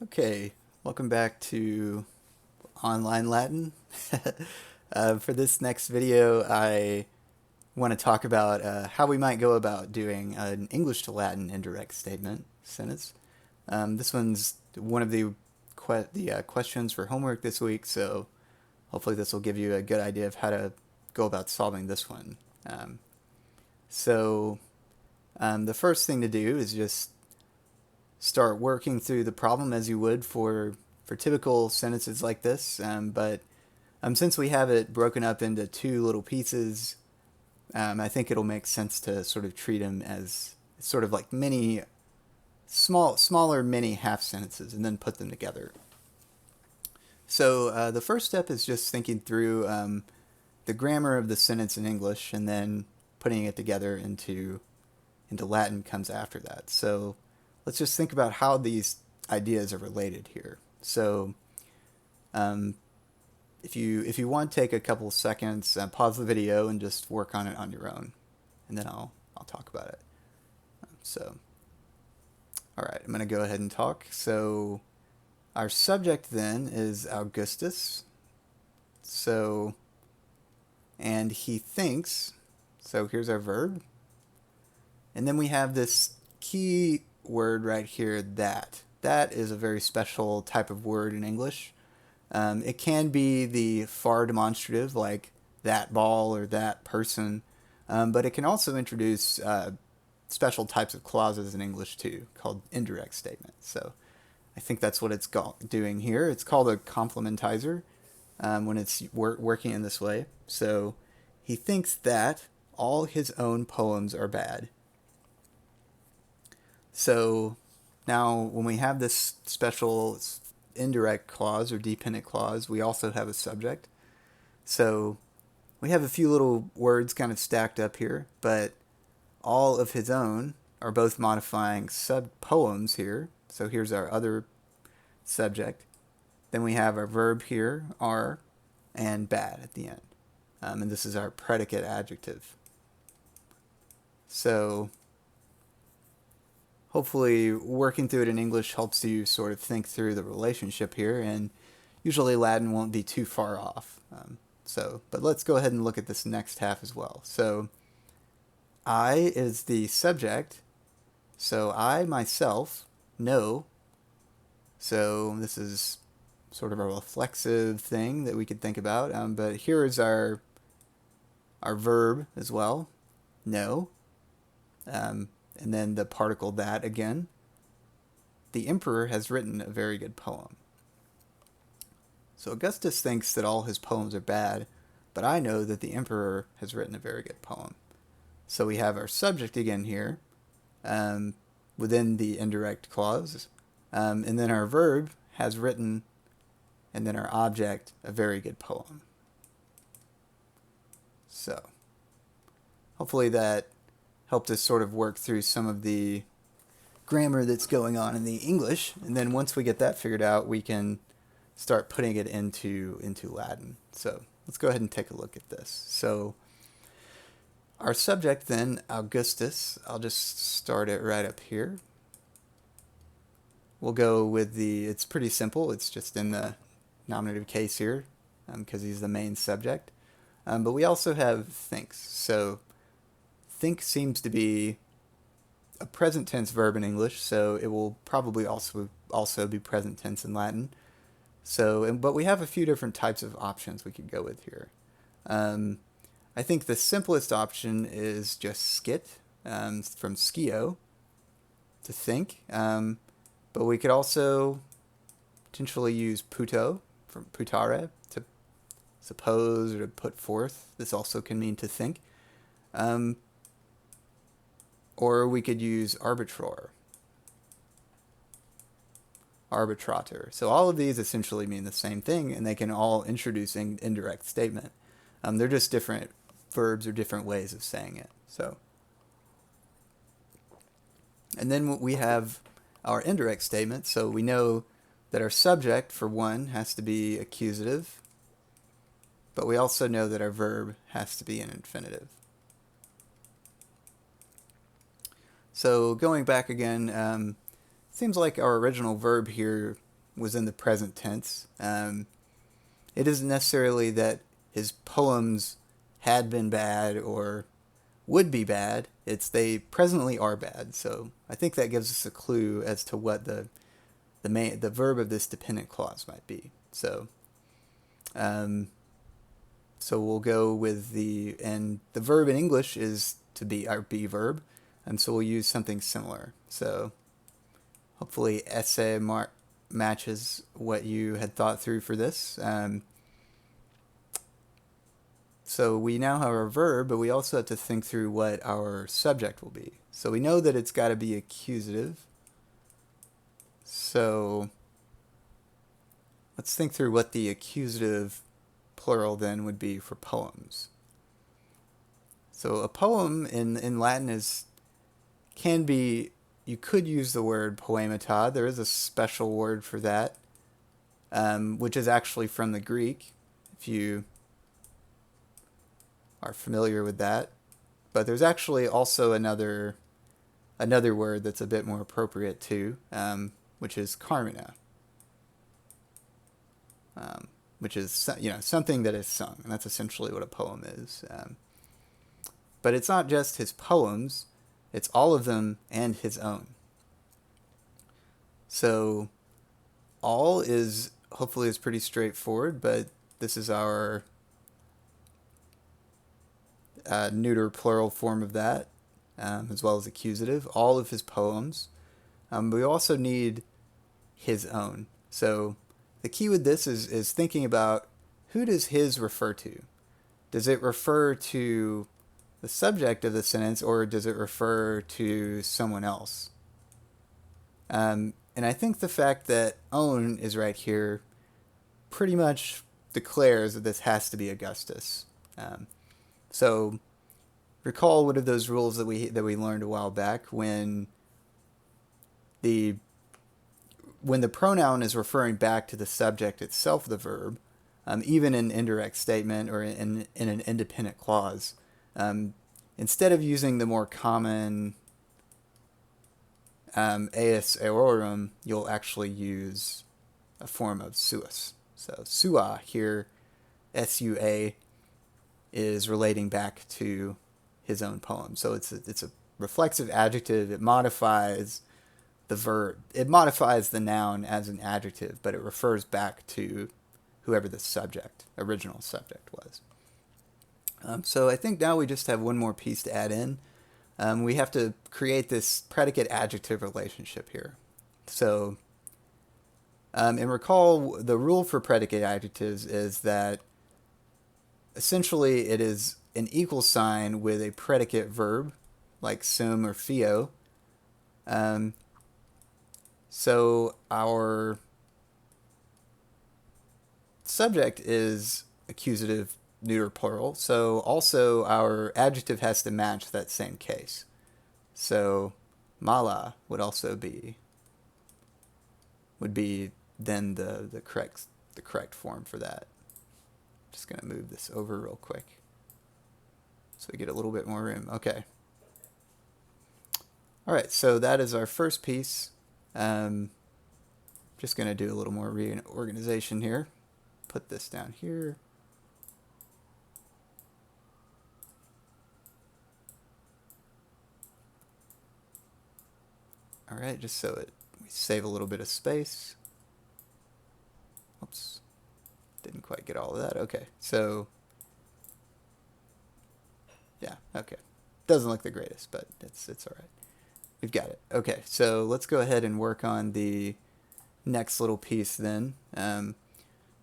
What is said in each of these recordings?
Okay, welcome back to Online Latin. For this next video, I want to talk about how we might go about doing an English to Latin indirect statement sentence. This one's one of the questions for homework this week, so hopefully this will give you a good idea of how to go about solving this one. Um, so the first thing to do is just start working through the problem as you would for typical sentences like this. But since we have it broken up into two little pieces, I think it'll make sense to sort of treat them as sort of like smaller mini half sentences, and then put them together. So the first step is just thinking through the grammar of the sentence in English, and then putting it together into Latin comes after that. So let's just think about how these ideas are related here. So um, if you want to take a couple seconds, pause the video and just work on it on your own, and then I'll talk about it. So, all right, I'm gonna go ahead and talk. So, our subject then is Augustus. So, and he thinks. So here's our verb, and then we have this key word right here, that. That is a very special type of word in English. It can be the far demonstrative, like that ball or that person, but it can also introduce special types of clauses in English too, called indirect statements. So I think that's what it's doing here. It's called a complementizer when it's working in this way. So he thinks that all his own poems are bad. So now, when we have this special indirect clause or dependent clause, we also have a subject. So we have a few little words kind of stacked up here, but all of his own are both modifying sub poems here. So here's our other subject. Then we have our verb here, are, and bad at the end. And this is our predicate adjective. So hopefully working through it in English helps you sort of think through the relationship here, and usually Latin won't be too far off. But let's go ahead and look at this next half as well. So I is the subject, so I myself know. So this is sort of a reflexive thing that we could think about, but here is our verb as well, know. And then the particle that again. The emperor has written a very good poem. So Augustus thinks that all his poems are bad, but I know that the emperor has written a very good poem. So we have our subject again here within the indirect clause, and then our verb has written, and then our object, a very good poem. So hopefully that helped us sort of work through some of the grammar that's going on in the English, and then once we get that figured out, we can start putting it into Latin. So let's go ahead and take a look at this. So our subject then, Augustus, I'll just start it right up here. We'll go with it's pretty simple, it's just in the nominative case here, because he's the main subject. But we also have thinks. So think seems to be a present tense verb in English, so it will probably also be present tense in Latin. So, but we have a few different types of options we could go with here. I think the simplest option is just skit, from skio, to think. But we could also potentially use puto, from putare, to suppose or to put forth. This also can mean to think. Or we could use arbitror, arbitrator. So all of these essentially mean the same thing, and they can all introduce an indirect statement. They're just different verbs or different ways of saying it. So, and then we have our indirect statement. So we know that our subject, for one, has to be accusative, but we also know that our verb has to be an infinitive. So going back again, seems like our original verb here was in the present tense. It isn't necessarily that his poems had been bad or would be bad. It's they presently are bad. So I think that gives us a clue as to what the verb of this dependent clause might be. Um, so we'll go with and the verb in English is to be our be verb, and so we'll use something similar. So hopefully essay matches what you had thought through for this. So we now have our verb, but we also have to think through what our subject will be. So we know that it's got to be accusative. So let's think through what the accusative plural then would be for poems. So a poem in Latin can be, you could use the word poemata. There is a special word for that, which is actually from the Greek, if you are familiar with that. But there's actually also another word that's a bit more appropriate too, which is carmina, which is something that is sung, and that's essentially what a poem is. But it's not just his poems; it's all of them and his own. So all is hopefully is pretty straightforward, but this is our neuter plural form of that, as well as accusative. All of his poems. We also need his own. So the key with this is thinking about who does his refer to? Does it refer to the subject of the sentence, or does it refer to someone else? And I think the fact that own is right here pretty much declares that this has to be Augustus. So recall one of those rules that we learned a while back when the pronoun is referring back to the subject itself, the verb, even in indirect statement or in an independent clause. Instead of using the more common eis eorum, you'll actually use a form of suis. So sua here, S-U-A, is relating back to his own poem. So it's a reflexive adjective. It modifies the verb. It modifies the noun as an adjective, but it refers back to whoever the original subject was. So I think now we just have one more piece to add in. We have to create this predicate-adjective relationship here. So, and recall the rule for predicate adjectives is that essentially it is an equal sign with a predicate verb, like sum or phio. So our subject is accusative neuter plural, so also our adjective has to match that same case. So mala would be then the correct form for that. Just gonna move this over real quick so we get a little bit more room. Okay. All right, so that is our first piece. Just gonna do a little more reorganization here. Put this down here. All right, just so we save a little bit of space. Oops, didn't quite get all of that. Okay, so yeah, okay. Doesn't look the greatest, but it's all right. We've got it. Okay, so let's go ahead and work on the next little piece then.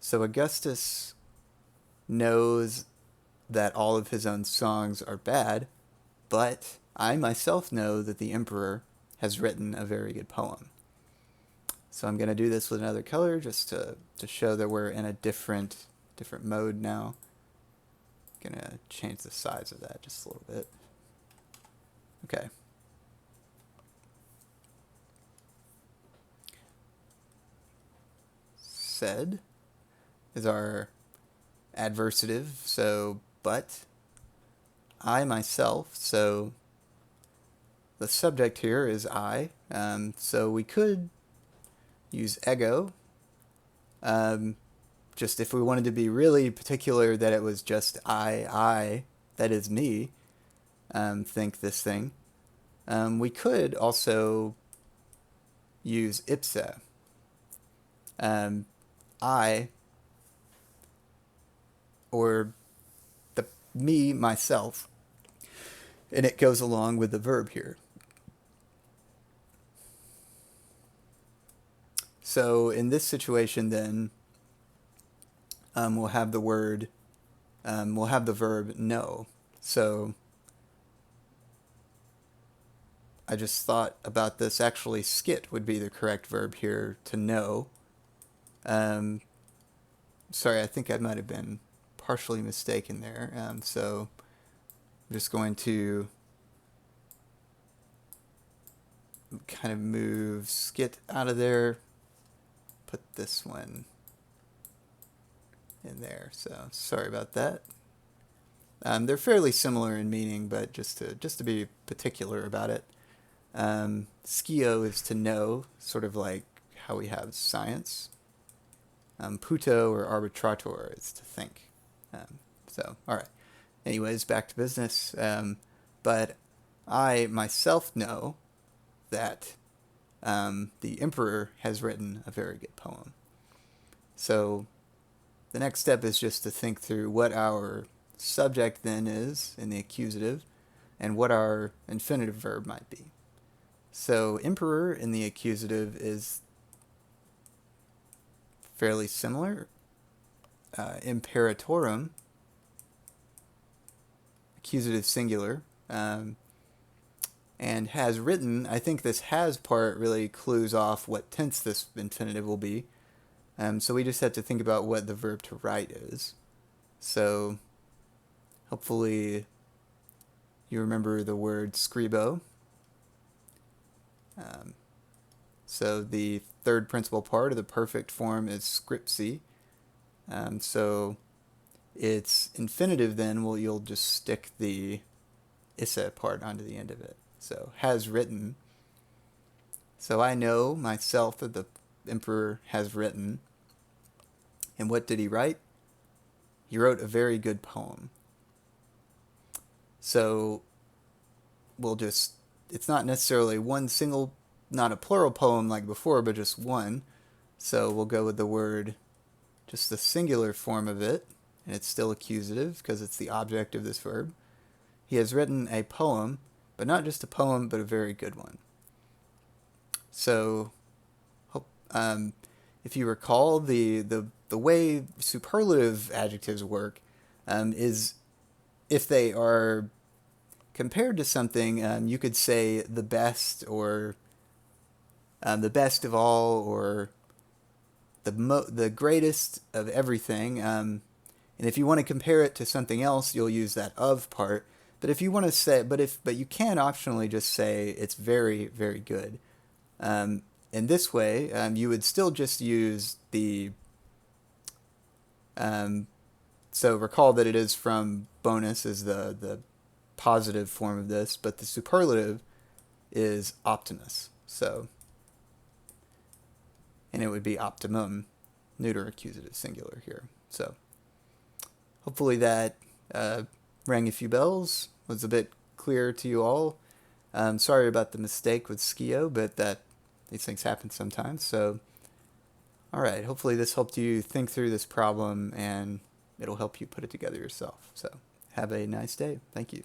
So Augustus knows that all of his own songs are bad, but I myself know that the emperor has written a very good poem. So I'm going to do this with another color just to show that we're in a different mode now. I'm going to change the size of that just a little bit. Okay. Said is our adversative, so but. I myself, so the subject here is I, so we could use ego, Just if we wanted to be really particular that it was just I, that is me, think this thing, we could also use ipse. I, or the me, myself, and it goes along with the verb here. So in this situation, then, we'll have the word, we'll have the verb know. So I just thought about this. Actually, skit would be the correct verb here, to know. Sorry, I think I might have been partially mistaken there. So I'm just going to kind of move skit out of there, put this one in there. So sorry about that. They're fairly similar in meaning, but just to be particular about it. Skio is to know, sort of like how we have science. Puto or arbitrator is to think. So, all right. Anyways, back to business. But I myself know that the emperor has written a very good poem. So the next step is just to think through what our subject then is in the accusative and what our infinitive verb might be. So emperor in the accusative is fairly similar. Imperatorum, accusative singular, and has written. I think this has part really clues off what tense this infinitive will be. So we just have to think about what the verb to write is. So hopefully you remember the word scribo. So the third principal part of the perfect form is scripsi. So its infinitive then, well, you'll just stick the issa part onto the end of it. So has written. So I know myself that the emperor has written. And what did he write? He wrote a very good poem. So we'll just, it's not necessarily one single, not a plural poem like before, but just one. So we'll go with the word, just the singular form of it, and it's still accusative because it's the object of this verb. He has written a poem, but not just a poem, but a very good one. So if you recall, the way superlative adjectives work is if they are compared to something, you could say the best, or the best of all, or the greatest of everything. And if you want to compare it to something else, you'll use that of part. But if you want to say, but you can optionally just say it's very, very good. In this way, you would still just use the. So recall that it is from bonus is the positive form of this, but the superlative is optimus. So, and it would be optimum, neuter accusative singular here. So hopefully that rang a few bells, was a bit clearer to you all. Sorry about the mistake with Skio, but these things happen sometimes. So, all right, hopefully this helped you think through this problem, and it'll help you put it together yourself. So have a nice day. Thank you.